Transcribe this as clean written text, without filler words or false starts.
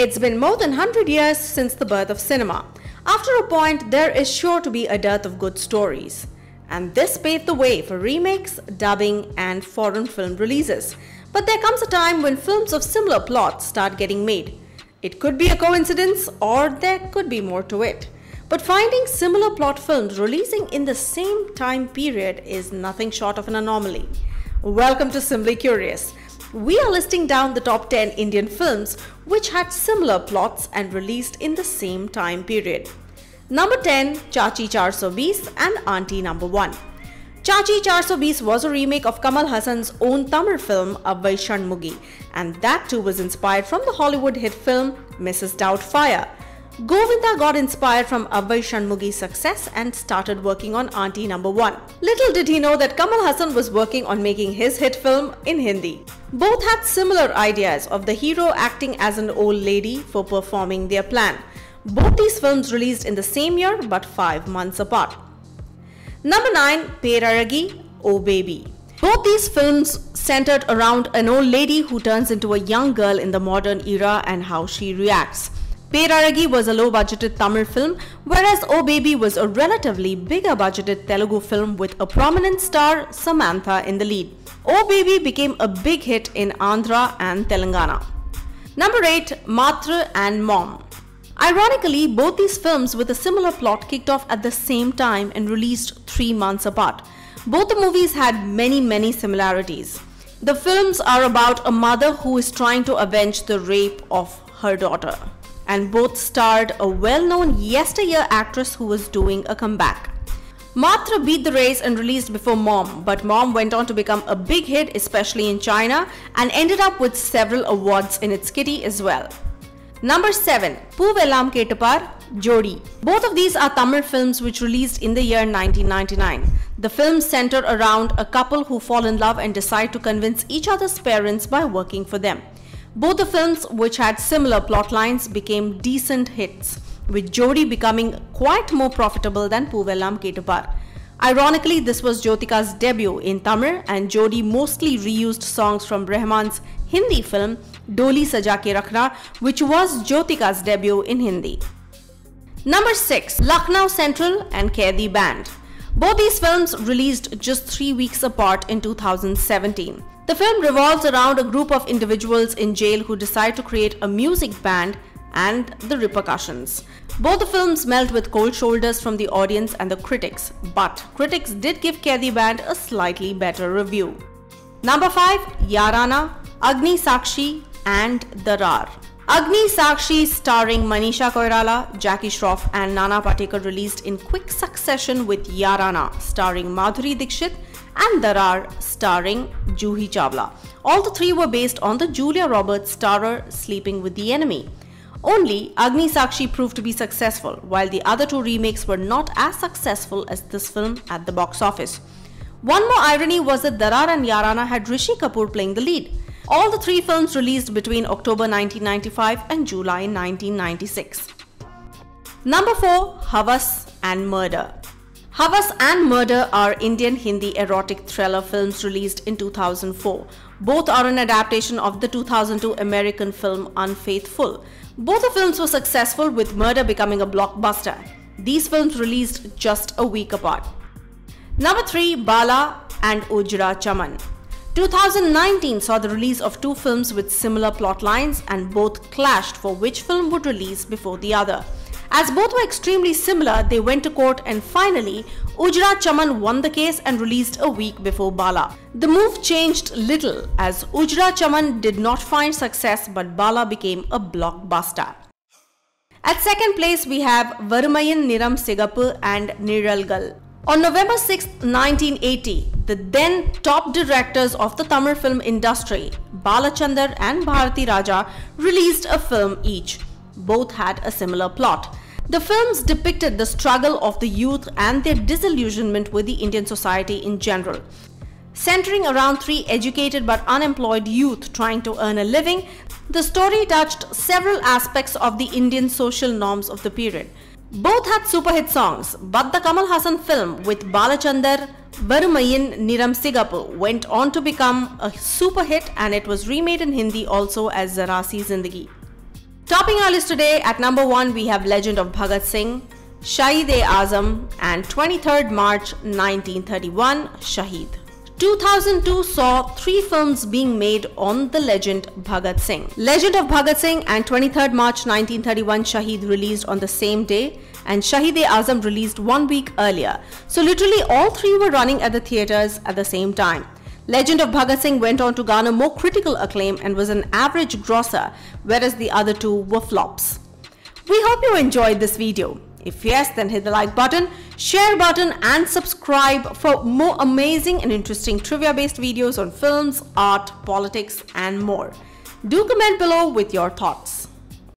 It's been more than 100 years since the birth of cinema. After a point, there is sure to be a dearth of good stories. And this paved the way for remakes, dubbing, and foreign film releases. But there comes a time when films of similar plots start getting made. It could be a coincidence, or there could be more to it. But finding similar plot films releasing in the same time period is nothing short of an anomaly. Welcome to Simply Curious. We are listing down the top 10 Indian films which had similar plots and released in the same time period. Number 10, Chachi 420 and Aunty Number 1. Chachi 420 was a remake of Kamal Haasan's own Tamil film Avvai Shanmugi, and that too was inspired from the Hollywood hit film Mrs. Doubtfire. Govinda got inspired from Avvai Shanmugi's success and started working on Aunty Number 1. Little did he know that Kamal Haasan was working on making his hit film in Hindi. Both had similar ideas of the hero acting as an old lady for performing their plan. Both these films released in the same year but 5 months apart. Number 9, Peraragi, Oh Baby. Both these films centered around an old lady who turns into a young girl in the modern era and how she reacts. Peraragi was a low-budgeted Tamil film, whereas Oh Baby was a relatively bigger-budgeted Telugu film with a prominent star, Samantha, in the lead. Oh Baby became a big hit in Andhra and Telangana. Number 8, Matra and Mom. Ironically, both these films with a similar plot kicked off at the same time and released 3 months apart. Both the movies had many similarities. The films are about a mother who is trying to avenge the rape of her daughter, and both starred a well-known yesteryear actress who was doing a comeback. Matra beat the race and released before Mom, but Mom went on to become a big hit, especially in China, and ended up with several awards in its kitty as well. Number 7, Poovellam Kettupar, Jodi. Both of these are Tamil films which released in the year 1999. The films center around a couple who fall in love and decide to convince each other's parents by working for them. Both the films, which had similar plot lines, became decent hits, with Jodi becoming quite more profitable than Poovellam Kettupar. Ironically, this was Jyotika's debut in Tamil, and Jodi mostly reused songs from Rahman's Hindi film Doli Saja Ke Rakhna, which was Jyotika's debut in Hindi. Number 6, Lucknow Central and Kaidi Band. Both these films released just 3 weeks apart in 2017. The film revolves around a group of individuals in jail who decide to create a music band and the repercussions. Both the films met with cold shoulders from the audience and the critics, but critics did give Kaidi Band a slightly better review. Number 5, Yarana, Agni Sakshi and Darar. Agni Sakshi, starring Manisha Koirala, Jackie Shroff and Nana Patekar, released in quick succession with Yarana, starring Madhuri Dixit, and Darar, starring Juhi Chawla. All the three were based on the Julia Roberts starrer Sleeping with the Enemy. Only Agni Sakshi proved to be successful, while the other two remakes were not as successful as this film at the box office. One more irony was that Darar and Yarana had Rishi Kapoor playing the lead. All the three films released between October 1995 and July 1996. Number 4, Havas and Murder. Havas and Murder are Indian Hindi erotic thriller films released in 2004. Both are an adaptation of the 2002 American film Unfaithful. Both the films were successful, with Murder becoming a blockbuster. These films released just a week apart. Number 3, Bala and Ujra Chaman. 2019 saw the release of two films with similar plot lines, and both clashed for which film would release before the other. As both were extremely similar, they went to court, and finally, Ujra Chaman won the case and released a week before Bala. The move changed little, as Ujra Chaman did not find success, but Bala became a blockbuster. At second place, we have Varumayin Niram Sigapu and Niralgal. On November 6, 1980, the then top directors of the Tamil film industry, Balachandar and Bharati Raja, released a film each. Both had a similar plot. The films depicted the struggle of the youth and their disillusionment with the Indian society in general. Centering around three educated but unemployed youth trying to earn a living, the story touched several aspects of the Indian social norms of the period. Both had super hit songs, but the Kamal Haasan film with Balachandar, Varumayin Niram Sigapu, went on to become a super hit, and it was remade in Hindi also as Zara Si Zindagi. Topping our list today at number 1, we have Legend of Bhagat Singh, Shahid-e-Azam, and 23rd March 1931, Shaheed. 2002 saw 3 films being made on the legend Bhagat Singh. Legend of Bhagat Singh and 23rd March 1931 Shaheed released on the same day, and Shahid-e-Azam released 1 week earlier. So literally all 3 were running at the theatres at the same time. Legend of Bhagat Singh went on to garner more critical acclaim and was an average grosser, whereas the other 2 were flops. We hope you enjoyed this video. If yes, then hit the like button, share button and subscribe for more amazing and interesting trivia-based videos on films, art, politics and more. Do comment below with your thoughts.